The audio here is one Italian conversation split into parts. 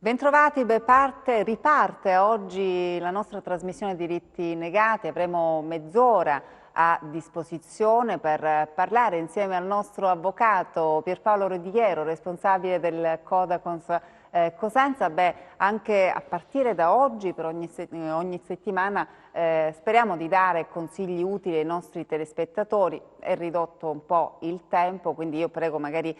Bentrovati, riparte oggi la nostra trasmissione Diritti Negati. Avremo mezz'ora a disposizione per parlare insieme al nostro avvocato Pierpaolo Rodigliero, responsabile del Codacons Cosenza. Anche a partire da oggi, per ogni settimana, speriamo di dare consigli utili ai nostri telespettatori. È ridotto un po' il tempo, quindi io prego magari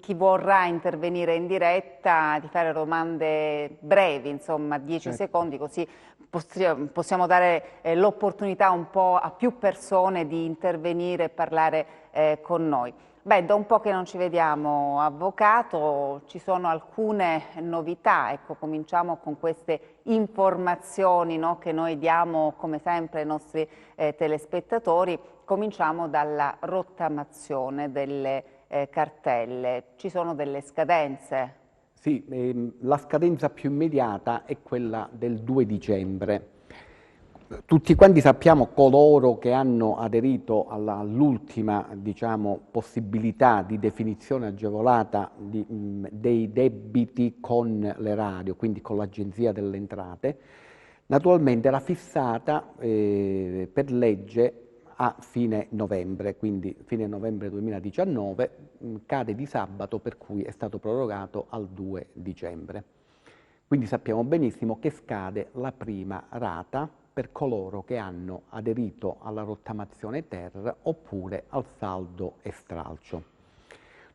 chi vorrà intervenire in diretta di fare domande brevi, insomma 10 secondi, così possiamo dare l'opportunità un po' a più persone di intervenire e parlare con noi. Da un po' che non ci vediamo, avvocato, ci sono alcune novità, ecco, cominciamo con queste informazioni, no, che noi diamo come sempre ai nostri telespettatori. Cominciamo dalla rottamazione delle cartelle. Ci sono delle scadenze? Sì, la scadenza più immediata è quella del 2 dicembre. Tutti quanti sappiamo, coloro che hanno aderito all'ultima, possibilità di definizione agevolata dei debiti con l'erario, quindi con l'Agenzia delle Entrate, naturalmente era fissata per legge a fine novembre, quindi fine novembre 2019, cade di sabato, per cui è stato prorogato al 2 dicembre. Quindi sappiamo benissimo che scade la prima rata per coloro che hanno aderito alla rottamazione ter oppure al saldo e stralcio.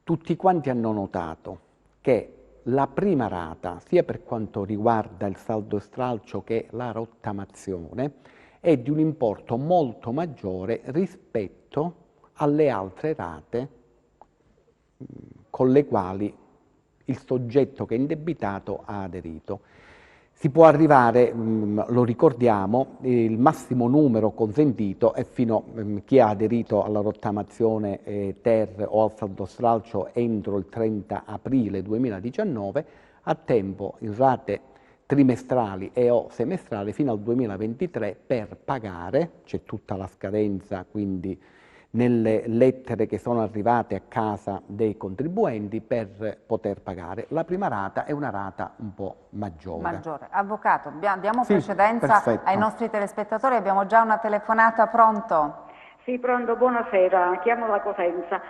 Tutti quanti hanno notato che la prima rata, sia per quanto riguarda il saldo e stralcio che la rottamazione, è di un importo molto maggiore rispetto alle altre rate con le quali il soggetto che è indebitato ha aderito. Si può arrivare, lo ricordiamo, il massimo numero consentito è fino a chi ha aderito alla rottamazione ter o al saldo stralcio entro il 30 aprile 2019, a tempo in rate trimestrali e o semestrali fino al 2023 per pagare, c'è tutta la scadenza quindi nelle lettere che sono arrivate a casa dei contribuenti per poter pagare. La prima rata è una rata un po' maggiore. Avvocato, diamo sì, precedenza perfetto. ai nostri telespettatori, abbiamo già una telefonata, pronto? Sì, pronto, buonasera, chiamo da Cosenza.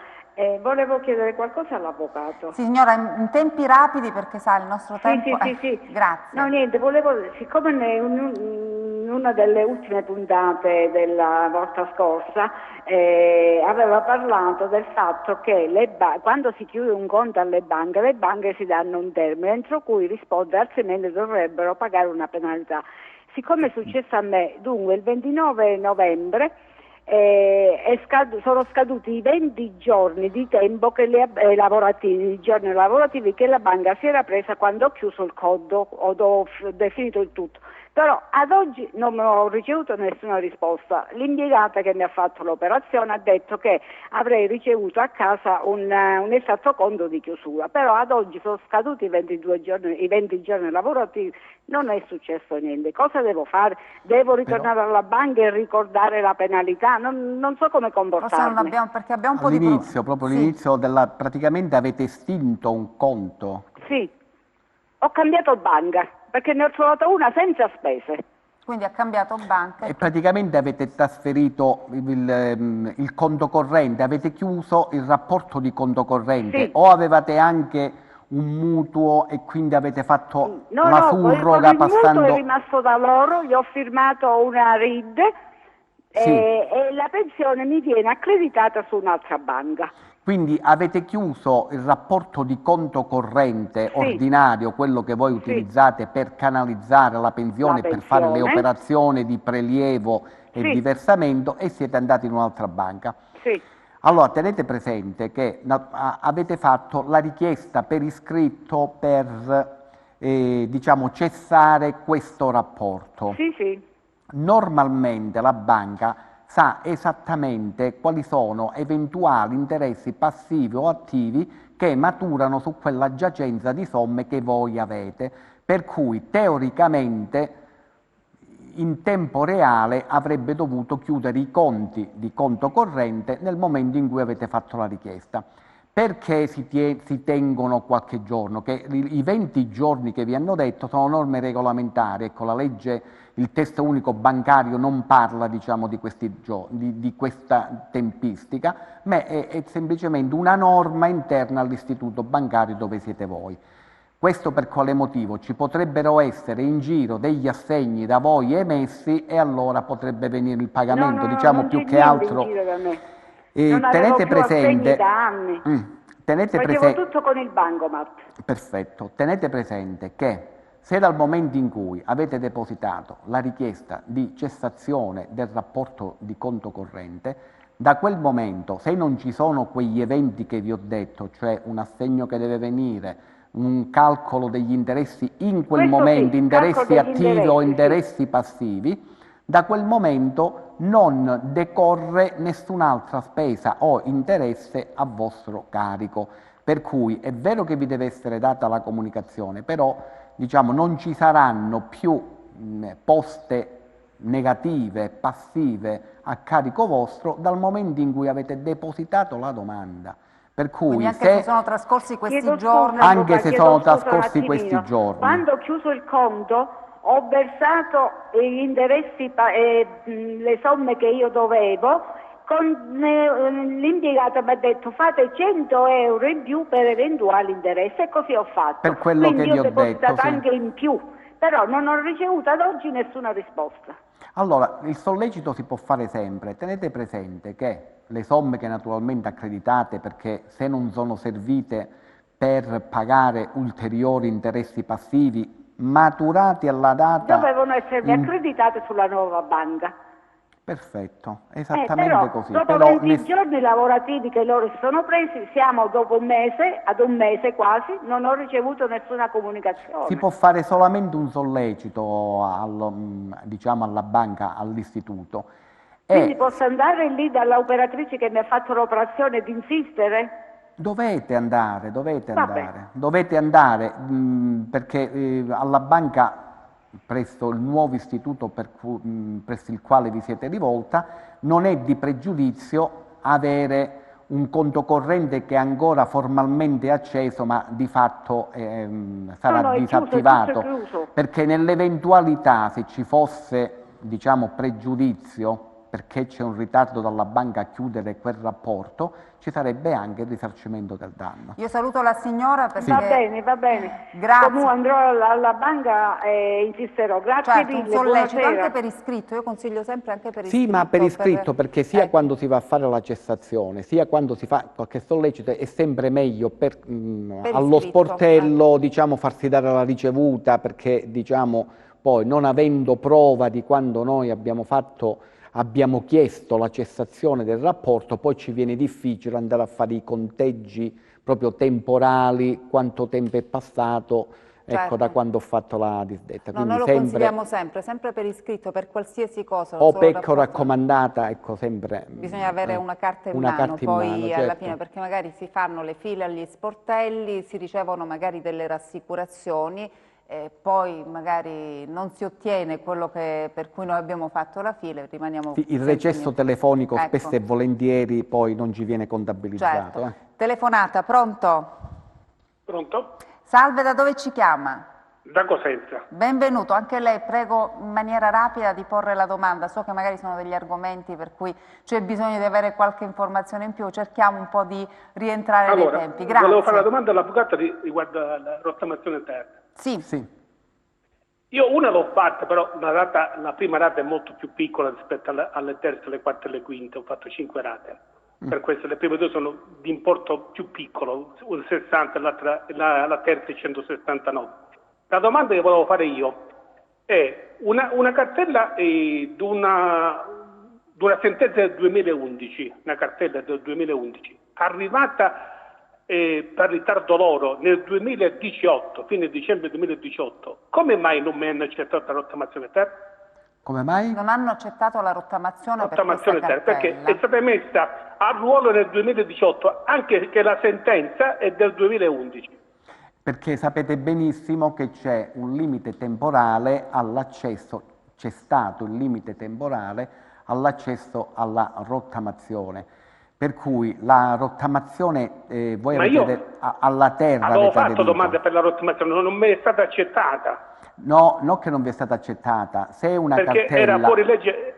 Volevo chiedere qualcosa all'avvocato. Sì, signora, in tempi rapidi perché sa il nostro tempo. Sì. Grazie. No, niente, siccome in una delle ultime puntate della volta scorsa aveva parlato del fatto che quando si chiude un conto alle banche, le banche si danno un termine entro cui rispondere, altrimenti dovrebbero pagare una penalità. Siccome è successo a me, dunque il 29 novembre sono scaduti i 20 giorni di tempo i giorni lavorativi che la banca si era presa quando ho chiuso il conto, ho definito il tutto. Però ad oggi non ho ricevuto nessuna risposta. L'impiegata che mi ha fatto l'operazione ha detto che avrei ricevuto a casa un esatto conto di chiusura, però ad oggi sono scaduti i 20 giorni lavorativi, non è successo niente. Cosa devo fare? Devo ritornare alla banca e ricordare la penalità? Non so come comportarmi. Perché abbiamo un po' di All'inizio, proprio all'inizio praticamente avete estinto un conto? Sì, ho cambiato banca perché ne ho trovato una senza spese. Quindi ha cambiato banca. E praticamente avete trasferito il conto corrente, avete chiuso il rapporto di conto corrente, sì. O avevate anche un mutuo e quindi avete fatto la surroga il passando... mutuo è rimasto da loro, gli ho firmato una RID e la pensione mi viene accreditata su un'altra banca. Quindi avete chiuso il rapporto di conto corrente ordinario, quello che voi utilizzate per canalizzare la pensione, per fare le operazioni di prelievo e di versamento, e siete andati in un'altra banca. Sì. Allora tenete presente che avete fatto la richiesta per iscritto per cessare questo rapporto. Sì. Normalmente la banca sa esattamente quali sono eventuali interessi passivi o attivi che maturano su quella giacenza di somme che voi avete, per cui teoricamente in tempo reale avrebbe dovuto chiudere i conti di conto corrente nel momento in cui avete fatto la richiesta. Perché si tengono qualche giorno? Che i 20 giorni che vi hanno detto sono norme regolamentari, ecco, la legge, il testo unico bancario non parla, diciamo, di questa tempistica, ma è semplicemente una norma interna all'istituto bancario dove siete voi. Questo per quale motivo? Ci potrebbero essere in giro degli assegni da voi emessi e allora potrebbe venire il pagamento, diciamo, non più c'è che niente in altro. giro da me. Non avevo Tenete più assegni presente, da anni. tenete Facevo tutto con il bancomat. Perfetto, tenete presente che se dal momento in cui avete depositato la richiesta di cessazione del rapporto di conto corrente, da quel momento, se non ci sono quegli eventi che vi ho detto, cioè un assegno che deve venire, un calcolo degli interessi in quel Questo momento, sì, interessi calcolo degli attivi o interessi, interessi passivi, da quel momento non decorre nessun'altra spesa o interesse a vostro carico. Per cui è vero che vi deve essere data la comunicazione, però diciamo, non ci saranno più poste negative, passive a carico vostro dal momento in cui avete depositato la domanda. Per cui Quindi anche se sono trascorsi questi giorni... Anche se sono trascorsi questi giorni. Quando ho chiuso il conto ho versato gli interessi, le somme che io dovevo, l'impiegato mi ha detto fate 100 euro in più per eventuali interessi e così ho fatto. Per quello Quindi che vi ho ho depositato detto, sì. anche in più, però non ho ricevuto ad oggi nessuna risposta. Allora, il sollecito si può fare sempre. Tenete presente che le somme che naturalmente accreditate, perché se non sono servite per pagare ulteriori interessi passivi maturati alla data... Dovevano essermi accreditate sulla nuova banca. Perfetto, esattamente però, così. dopo Però 20 giorni lavorativi che loro si sono presi, siamo dopo un mese, ad un mese quasi, non ho ricevuto nessuna comunicazione. Si può fare solamente un sollecito diciamo alla banca, all'istituto. Quindi posso andare lì dall'operatrice che mi ha fatto l'operazione ed insistere? Dovete andare perché alla banca, presso il nuovo istituto presso il quale vi siete rivolta, non è di pregiudizio avere un conto corrente che è ancora formalmente acceso ma di fatto sarà disattivato, è chiuso. Perché nell'eventualità, se ci fosse, diciamo, pregiudizio perché c'è un ritardo dalla banca a chiudere quel rapporto, ci sarebbe anche il risarcimento del danno. Io saluto la signora perché... Va bene. Grazie. Comunque andrò alla banca e insisterò. Grazie certo, mille, un sollecito buonasera. anche per iscritto, io consiglio sempre anche per iscritto. Sì, ma per iscritto, perché sia quando si va a fare la cessazione, sia quando si fa qualche sollecito, è sempre meglio allo iscritto, sportello, diciamo, farsi dare la ricevuta, perché, diciamo, poi non avendo prova di quando noi abbiamo chiesto la cessazione del rapporto, poi ci viene difficile andare a fare i conteggi proprio temporali, quanto tempo è passato, ecco, da quando ho fatto la disdetta. No, noi lo consigliamo sempre per iscritto, per qualsiasi cosa. O PEC raccomandata, ecco, sempre. Bisogna avere una carta in mano, poi alla certo. fine, perché magari si fanno le file agli sportelli, si ricevono magari delle rassicurazioni, poi magari non si ottiene quello per cui noi abbiamo fatto la fila e rimaniamo... Sì, il recesso telefonico spesso e volentieri poi non ci viene contabilizzato. Certo. Telefonata, pronto? Pronto? Salve, da dove ci chiama? Da Cosenza. Benvenuto, anche lei prego in maniera rapida di porre la domanda, so che magari sono degli argomenti per cui c'è bisogno di avere qualche informazione in più, cerchiamo un po' di rientrare nei tempi. Grazie. Volevo fare la domanda all'avvocato riguardo alla rottamazione interna. Sì. Io una l'ho fatta, però la prima rata è molto più piccola rispetto alle terze, alle quarte e alle quinte, ho fatto 5 rate. Per questo le prime due sono di importo più piccolo, un 60 e la terza 169. La domanda che volevo fare io è una cartella di una sentenza del 2011, una cartella del 2011, arrivata per ritardo loro nel 2018, fine dicembre 2018, come mai non mi hanno accettato la rottamazione terra? Come mai? Non hanno accettato la rottamazione per questa cartella. Perché è stata messa a ruolo nel 2018, anche che la sentenza è del 2011. Perché sapete benissimo che c'è un limite temporale all'accesso, c'è stato il limite temporale all'accesso alla rottamazione. Per cui la rottamazione, voi Ma avete alla terra avevo avete fatto aderito. domande per la rottamazione, non mi è stata accettata. No, non che non vi è stata accettata. Se una Perché cartella era fuori legge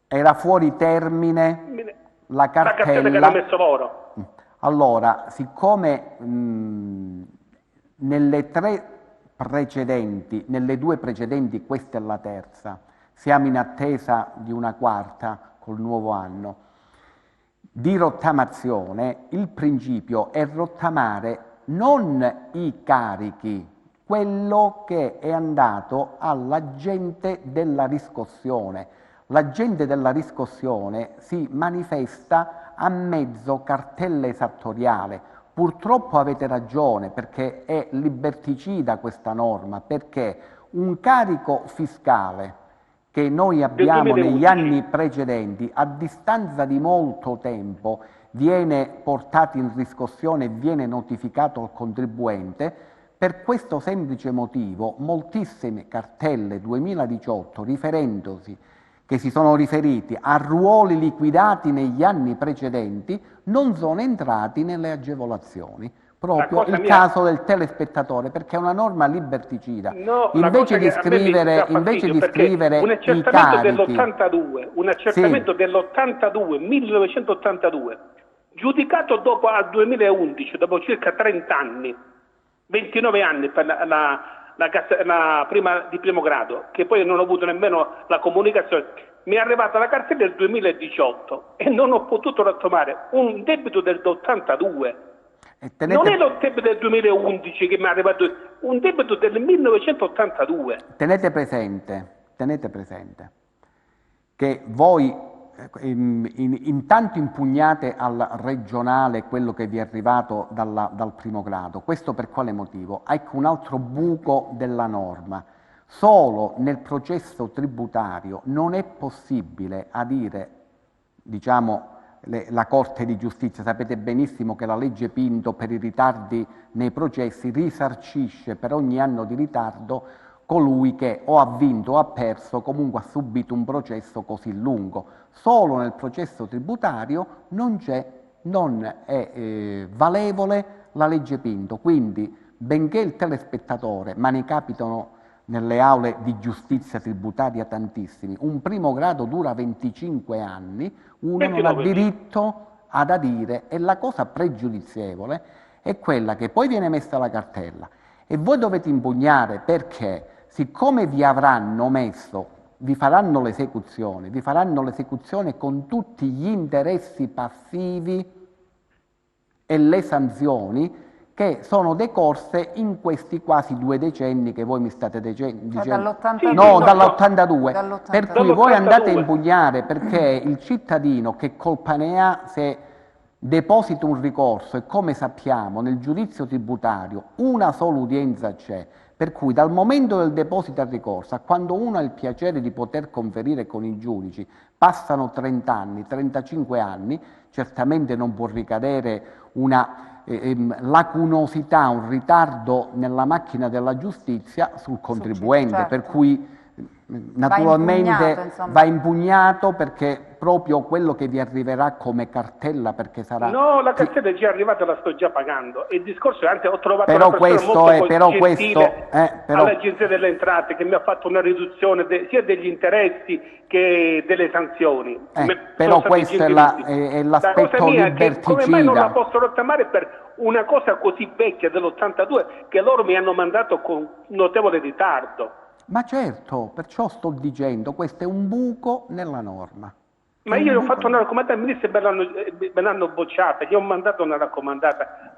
era fuori termine, la la cartella che cartella... hanno messo loro. Allora, siccome nelle due precedenti, questa è la terza, siamo in attesa di una quarta col nuovo anno, di rottamazione, il principio è rottamare non i carichi, quello che è andato all'agente della riscossione. L'agente della riscossione si manifesta a mezzo cartella esattoriale. Purtroppo avete ragione, perché è liberticida questa norma, perché un carico fiscale che noi abbiamo negli anni precedenti, a distanza di molto tempo, viene portato in riscossione e viene notificato al contribuente. Per questo semplice motivo moltissime cartelle 2018 che si sono riferiti a ruoli liquidati negli anni precedenti non sono entrati nelle agevolazioni. Proprio il caso del telespettatore, perché è una norma liberticida. No, invece di scrivere un i accertamento carichi, dell'82, 1982, giudicato dopo al 2011, dopo circa 30 anni, 29 anni per la prima di primo grado, che poi non ho avuto nemmeno la comunicazione. Mi è arrivata la cartella del 2018 e non ho potuto rottamare un debito del'82. Non è lo debito del 2011 che mi è arrivato, un debito del 1982. Tenete presente che voi intanto impugnate al regionale quello che vi è arrivato dal primo grado. Questo per quale motivo? Ecco un altro buco della norma. Solo nel processo tributario non è possibile adire, diciamo, la Corte di Giustizia. Sapete benissimo che la legge Pinto per i ritardi nei processi risarcisce per ogni anno di ritardo colui che o ha vinto o ha perso, comunque ha subito un processo così lungo. Solo nel processo tributario non è valevole la legge Pinto. Quindi, benché il telespettatore, ma ne capitano nelle aule di giustizia tributaria tantissimi, un primo grado dura 25 anni, uno non ha diritto ad adire, e la cosa pregiudizievole è quella che poi viene messa la cartella e voi dovete impugnare, perché siccome vi faranno l'esecuzione con tutti gli interessi passivi e le sanzioni che sono decorse in questi quasi 2 decenni che voi mi state dicendo. Dall'82. No, dall'82. Per cui voi andate a impugnare, perché il cittadino che colpa ne ha se deposita un ricorso, e come sappiamo nel giudizio tributario una sola udienza c'è, per cui dal momento del deposito al ricorso a quando uno ha il piacere di poter conferire con i giudici passano 30 anni, 35 anni, certamente non può ricadere una lacunosità, un ritardo nella macchina della giustizia sul contribuente, certo. Per cui naturalmente va impugnato, perché proprio quello che vi arriverà come cartella, perché sarà... No, la cartella è già arrivata, la sto già pagando. Il discorso è anche, ho trovato però una persona molto gentile all'Agenzia delle Entrate, che mi ha fatto una riduzione sia degli interessi che delle sanzioni. Però questo è l'aspetto liberticida. Come mai non la posso rottamare per una cosa così vecchia dell'82 che loro mi hanno mandato con notevole ritardo? Ma certo, perciò sto dicendo, questo è un buco nella norma. Ma io ho fatto una raccomandata al ministro e me l'hanno bocciata, gli ho mandato una raccomandata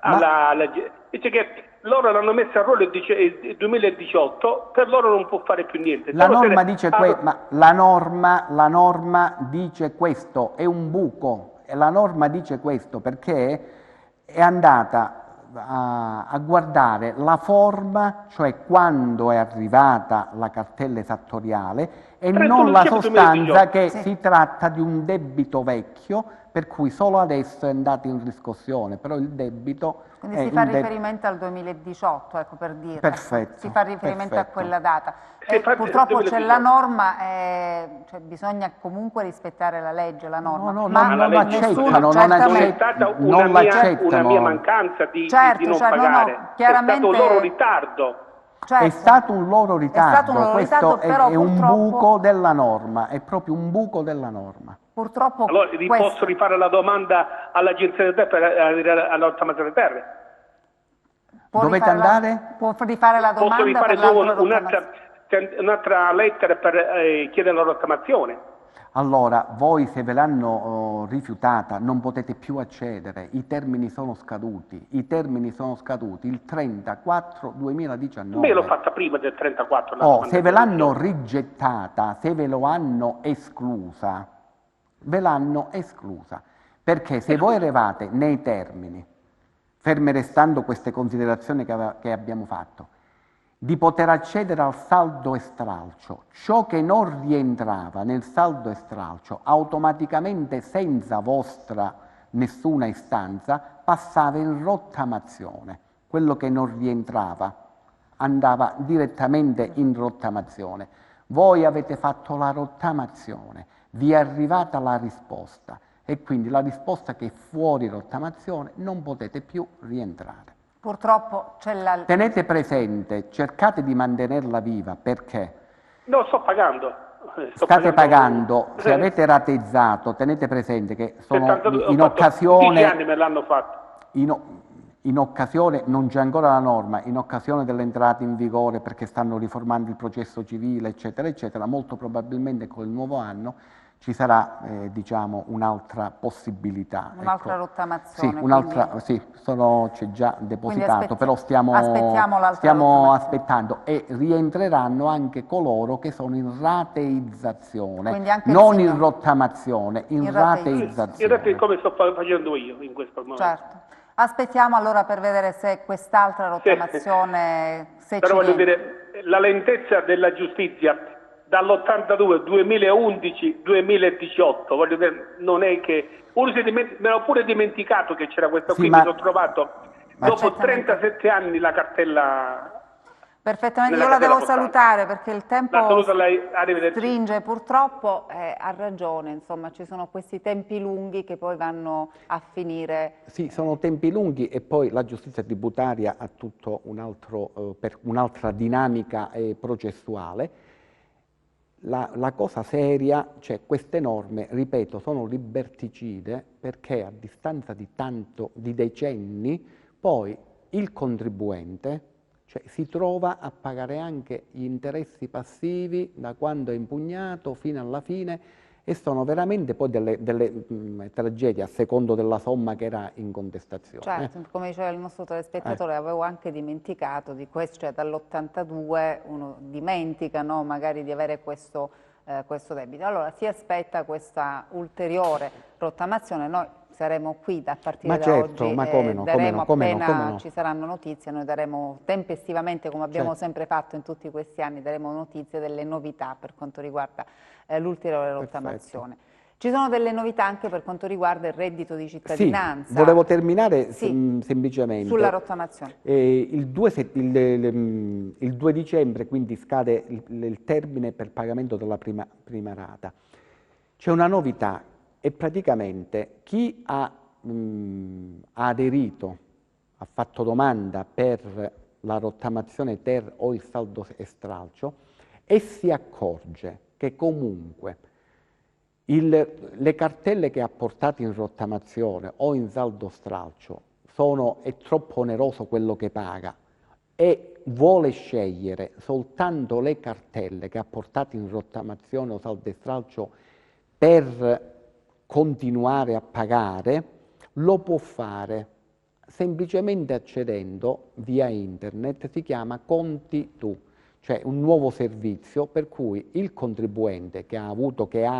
dice che loro l'hanno messa a ruolo il 2018, per loro non può fare più niente. La norma dice la norma dice questo, è un buco, e la norma dice questo perché è andata a guardare la forma, cioè quando è arrivata la cartella esattoriale, e 31 non la dicembre sostanza 2018. che si tratta di un debito vecchio, per cui solo adesso è andato in riscossione, però il debito Quindi è si fa riferimento al 2018, ecco, per dire. Perfetto, Si fa riferimento a perfetto. quella data. Si fa Purtroppo c'è 2018. la norma, cioè bisogna comunque rispettare la legge, la norma. No, ma la legge nessuno, non certamente, è stata non una mia mancanza di non certo, pagare, no, chiaramente, è stato un loro ritardo. certo, È stato un loro ritardo, questo però è un purtroppo, buco della norma, è proprio un buco della norma. Purtroppo Allora posso rifare la domanda all'Agenzia delle Terre per arrivare alla rottamazione delle terre? Dovete andare? Può rifare la domanda Posso rifare per di nuovo l'altra rottamazione? un'altra lettera per chiedere la rottamazione? Allora, voi se ve l'hanno rifiutata non potete più accedere, i termini sono scaduti, il 30/4/2019. Io l'ho fatta prima del 34. Se ve l'hanno rigettata, se ve lo hanno esclusa, ve l'hanno esclusa, perché se voi eravate nei termini, ferme restando queste considerazioni che abbiamo fatto, di poter accedere al saldo e stralcio, ciò che non rientrava nel saldo e stralcio automaticamente senza vostra nessuna istanza passava in rottamazione, quello che non rientrava andava direttamente in rottamazione. Voi avete fatto la rottamazione, vi è arrivata la risposta e quindi la risposta che è fuori rottamazione non potete più rientrare. Purtroppo c'è la... Tenete presente, cercate di mantenerla viva perché No, sto pagando. state pagando, se avete rateizzato, tenete presente che sono in occasione... 10 anni me l'hanno fatto. In occasione, non c'è ancora la norma, in occasione dell'entrata in vigore perché stanno riformando il processo civile, eccetera, eccetera, molto probabilmente con il nuovo anno ci sarà, diciamo, un'altra possibilità. Un'altra rottamazione. Sì, un'altra, sì, c'è già depositato, però stiamo aspettando e rientreranno anche coloro che sono in rateizzazione, non in rottamazione, in rateizzazione. In come sto facendo io in questo momento. Certo. Aspettiamo allora per vedere se quest'altra rottamazione... Però voglio dire, la lentezza della giustizia dall'82, 2011, 2018, voglio dire, non è che... me l'ho pure dimenticato che c'era questo qui, mi sono trovato dopo 37 anni la cartella... Perfettamente, io la devo salutare perché il tempo stringe, purtroppo ha ragione, insomma ci sono questi tempi lunghi che poi vanno a finire. Sì, sono tempi lunghi e poi la giustizia tributaria ha tutto un'altra dinamica processuale. La cosa seria, cioè queste norme, ripeto, sono liberticide perché a distanza di decenni poi il contribuente si trova a pagare anche gli interessi passivi da quando è impugnato fino alla fine e sono veramente poi delle tragedie a secondo della somma che era in contestazione. Certo, come diceva il nostro telespettatore, avevo anche dimenticato di questo, cioè dall'82 uno dimentica, no, magari di avere questo debito. Allora si aspetta questa ulteriore rottamazione, noi saremo qui a partire da oggi, daremo appena ci saranno notizie, noi daremo tempestivamente, come abbiamo sempre fatto in tutti questi anni, daremo notizie delle novità per quanto riguarda l'ulteriore rottamazione. Ci sono delle novità anche per quanto riguarda il reddito di cittadinanza. Sì, volevo terminare semplicemente. Sulla rottamazione. Il 2 dicembre quindi scade il termine per pagamento della prima rata. C'è una novità e praticamente chi ha aderito, ha fatto domanda per la rottamazione ter o il saldo e stralcio e si accorge che comunque le cartelle che ha portato in rottamazione o in saldo stralcio è troppo oneroso quello che paga e vuole scegliere soltanto le cartelle che ha portato in rottamazione o saldo e stralcio per continuare a pagare, lo può fare semplicemente accedendo via internet, si chiama Conti Tu, cioè un nuovo servizio per cui il contribuente che ha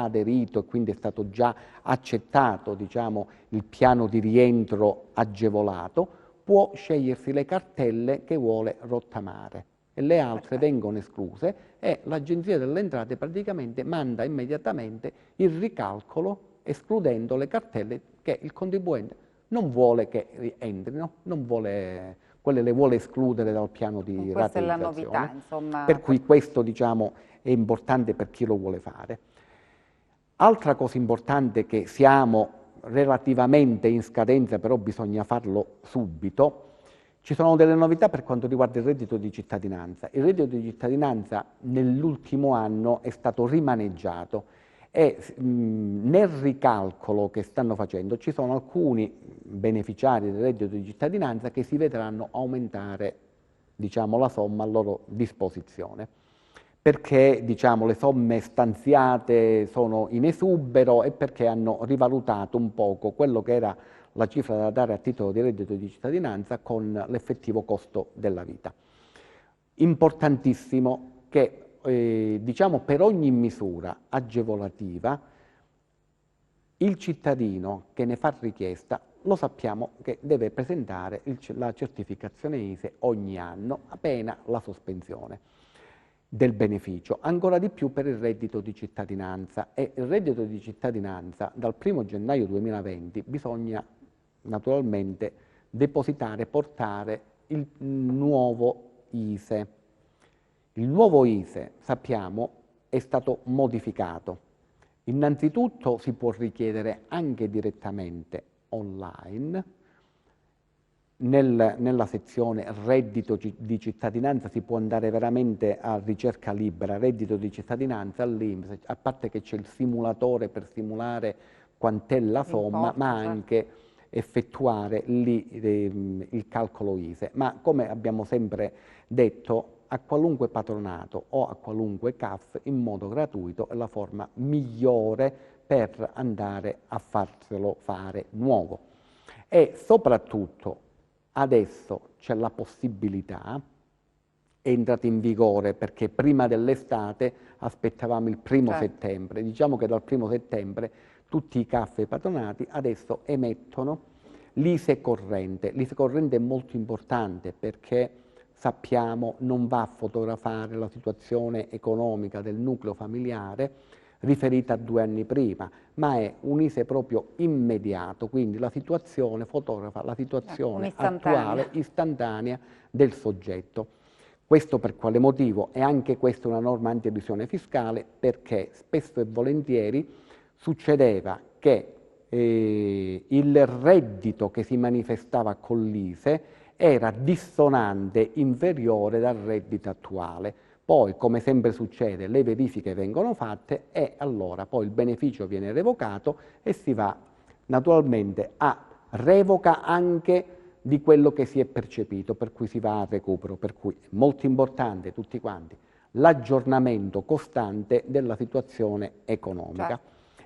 aderito e quindi è stato già accettato, diciamo, il piano di rientro agevolato, può scegliersi le cartelle che vuole rottamare. e le altre vengono escluse e l'Agenzia delle Entrate praticamente manda immediatamente il ricalcolo escludendo le cartelle che il contribuente non vuole che rientrino, quelle le vuole escludere dal piano di Questa è la rateizzazione. novità, insomma. Per cui questo, diciamo, è importante per chi lo vuole fare. Altra cosa importante che siamo relativamente in scadenza, però bisogna farlo subito, ci sono delle novità per quanto riguarda il reddito di cittadinanza. Il reddito di cittadinanza nell'ultimo anno è stato rimaneggiato e nel ricalcolo che stanno facendo ci sono alcuni beneficiari del reddito di cittadinanza che si vedranno aumentare, diciamo, la somma a loro disposizione, perché, diciamo, le somme stanziate sono in esubero e perché hanno rivalutato un poco quello che era la cifra da dare a titolo di reddito di cittadinanza con l'effettivo costo della vita. Importantissimo che, diciamo, per ogni misura agevolativa il cittadino che ne fa richiesta, lo sappiamo che deve presentare la certificazione ISEE ogni anno, a pena la sospensione del beneficio, ancora di più per il reddito di cittadinanza. E il reddito di cittadinanza dal 1° gennaio 2020 bisogna naturalmente depositare, portare il nuovo ISEE. Il nuovo ISEE, sappiamo, è stato modificato. Innanzitutto si può richiedere anche direttamente online. Nella sezione reddito di cittadinanza si può andare veramente a ricerca libera, reddito di cittadinanza all'INPS, a parte che c'è il simulatore per simulare quant'è la somma, ma anche effettuare lì il calcolo ISEE. Ma come abbiamo sempre detto, a qualunque patronato o a qualunque CAF in modo gratuito è la forma migliore per andare a farselo fare nuovo. E soprattutto adesso c'è la possibilità, è entrata in vigore perché prima dell'estate aspettavamo il 1° settembre, diciamo che dal 1° settembre tutti i CAF e i patronati adesso emettono l'ISEE corrente. L'ISEE corrente è molto importante perché sappiamo non va a fotografare la situazione economica del nucleo familiare riferita a 2 anni prima, ma è un ISEE proprio immediato, quindi la situazione fotografa la situazione attuale, istantanea del soggetto. Questo per quale motivo? E anche questa è una norma anti-evasione fiscale, perché spesso e volentieri succedeva che il reddito che si manifestava con l'ISEE era dissonante, inferiore dal reddito attuale. Poi, come sempre succede, le verifiche vengono fatte e allora poi il beneficio viene revocato e si va naturalmente a revoca anche di quello che si è percepito, per cui si va a recupero. Per cui è molto importante tutti quanti l'aggiornamento costante della situazione economica.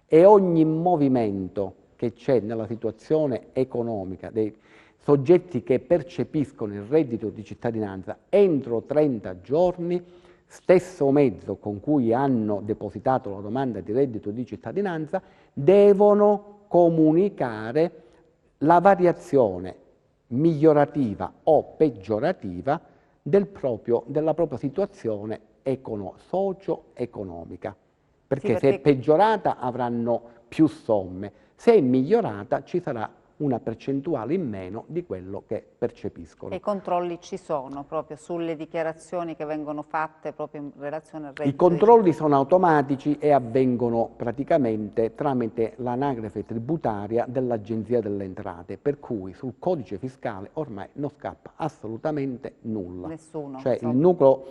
E ogni movimento che c'è nella situazione economica dei soggetti che percepiscono il reddito di cittadinanza entro 30 giorni, stesso mezzo con cui hanno depositato la domanda di reddito di cittadinanza, devono comunicare la variazione migliorativa o peggiorativa della propria situazione socio-economica. Perché se è peggiorata avranno più somme, se è migliorata ci sarà una percentuale in meno di quello che percepiscono. E i controlli ci sono proprio sulle dichiarazioni che vengono fatte proprio in relazione al reddito? I controlli sono automatici e avvengono praticamente tramite l'anagrafe tributaria dell'Agenzia delle Entrate, per cui sul codice fiscale ormai non scappa assolutamente nulla. Nessuno. Cioè il nucleo,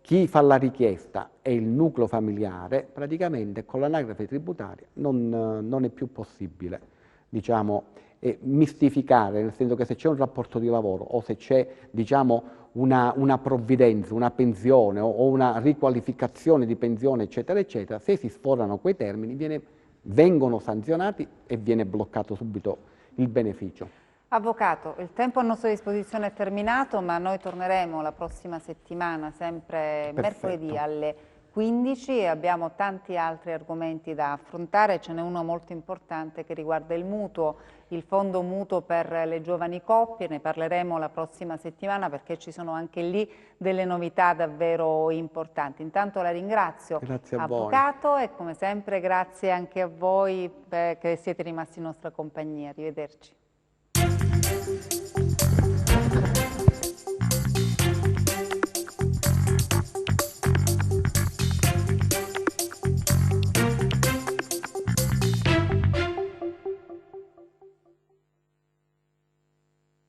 chi fa la richiesta e il nucleo familiare, praticamente con l'anagrafe tributaria non è più possibile, diciamo, mistificare, nel senso che se c'è un rapporto di lavoro o se c'è, diciamo, una provvidenza, una pensione o una riqualificazione di pensione, eccetera, eccetera, se si sforano quei termini vengono sanzionati e viene bloccato subito il beneficio. Avvocato, il tempo a nostra disposizione è terminato, ma noi torneremo la prossima settimana, sempre mercoledì alle 15 e abbiamo tanti altri argomenti da affrontare. Ce n'è uno molto importante che riguarda il mutuo, il fondo mutuo per le giovani coppie. Ne parleremo la prossima settimana perché ci sono anche lì delle novità davvero importanti. Intanto la ringrazio, grazie a avvocato, e come sempre grazie anche a voi che siete rimasti in nostra compagnia. Arrivederci.